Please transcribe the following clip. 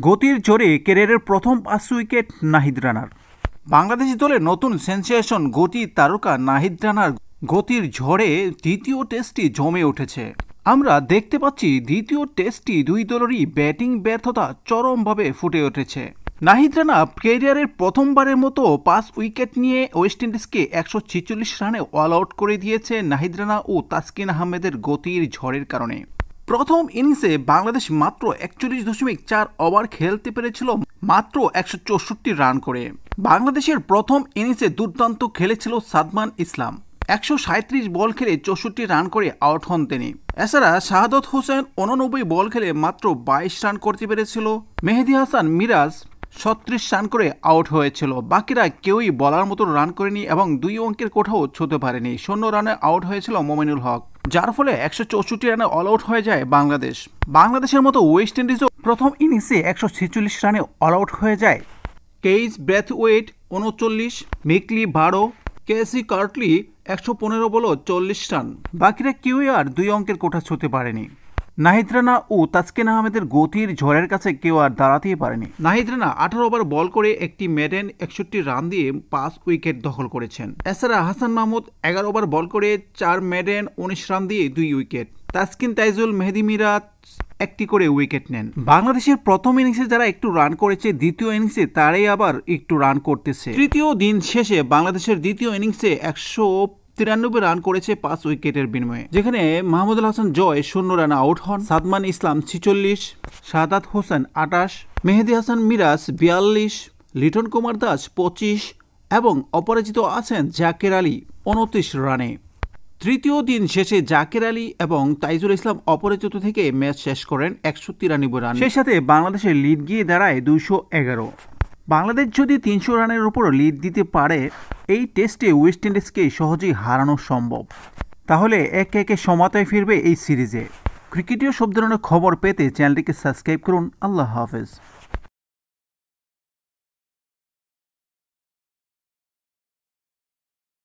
গতির জোরে ক্যারিয়ারের প্রথম 5 উইকেট নাহিদ রানার। বাংলাদেশি দলের নতুন সেন্সেশন গতি তারকা নাহিদ রানার গতির ঝড়ে দ্বিতীয় টেস্টটি জমে উঠেছে। আমরা দেখতে পাচ্ছি দ্বিতীয় টেস্টটি দুই দলেরই ব্যাটিং ব্যর্থতা চরমভাবে ফুটে উঠেছে। নাহিদ রানা ক্যারিয়ারের প্রথমবারের মতো 5 উইকেট নিয়ে ওয়েস্ট ইন্ডিজকে 146 রানে অল আউট করে দিয়েছে নাহিদ রানা ও তাসকিন আহমেদের গতির ঝড়ের কারণে। প্রথম ইনিংসে বাংলাদেশ মাত্র 41.4 ওভার খেলতে পেরেছিল মাত্র 164 রান করে। বাংলাদেশের প্রথম ইনিংসে দুর্দান্ত খেলেছিল সাদমান ইসলাম। 137 বল খেলে 64 রান করে আউট হন তিনি। এছাড়া শাহাদত হোসেন 89 বল খেলে মাত্র 22 রান করতে পেরেছিল। মেহেদী হাসান মিরাজ 36 রান করে আউট হয়েছিল। বাকিরা কেউই বলার মতো রান করেনি এবং 2 অঙ্কের কোঠাও ছুঁতে পারেনি। 0 রানে আউট হয়েছিল মোমিনুল হক, যার ফলে 164 রানে অল আউট হয়ে যায় বাংলাদেশ। বাংলাদেশের মতো ওয়েস্ট ইন্ডিজও প্রথম ইনিংসে 146 রানে অল আউট হয়ে যায়। কেইস ব্রেথওয়েট 39, মিকলি 12, কেসি কার্টলি 115 বলে 40 রান। বাকিরা কেউই আর 2 অঙ্কের কোঠা ছুঁতে পারেনি। নাহিদ রানা ও তাসকিন আহমেদের গতির ঝড়ের কাছে কেউ আর দাঁড়াতেই পারেনি। নাহিদ রানা 18 ওভার বল করে একটি মেডেন 61 রান দিয়ে 5 উইকেট দখল করেছেন। এছাড়া হাসান মাহমুদ 11 ওভার বল করে 4 মেডেন 19 রান দিয়ে 2 উইকেট। তাসকিন তাইজুল মেহেদী মিরাজ একটি করে উইকেট নেন। বাংলাদেশের প্রথম ইনিংসে যারা একটু রান করেছে, দ্বিতীয় ইনিংসে তারাই আবার একটু রান করতেছে। তৃতীয় দিন শেষে বাংলাদেশের দ্বিতীয় ইনিংসে 193 রান করেছে 5 উইকেটের বিনিময়ে, যেখানে মাহমুদুল হাসান জয় 0 রানে আউট হন। সাদমান ইসলাম 46, শাহাদাত হোসেন 28, মেহেদী হাসান মিরাজ 42, লিটন কুমার দাস 25 এবং অপরাজিত আছেন জাকের আলী 29 রানে। তৃতীয় দিন শেষে জাকের আলী এবং তাইজুল ইসলাম অপরাজিত থেকে ম্যাচ শেষ করেন 193 রান। সেই সাথে বাংলাদেশের লিড গিয়ে দাঁড়ায় 211। বাংলাদেশ যদি 300 রানের উপর লিড দিতে পারে, এই টেস্টে ওয়েস্ট ইন্ডিজকে সহজেই হারানো সম্ভব। তাহলে একে একে সমতায় ফিরবে এই সিরিজে। ক্রিকেটীয় সব ধরনের খবর পেতে চ্যানেলটিকে সাবস্ক্রাইব করুন। আল্লাহ হাফেজ।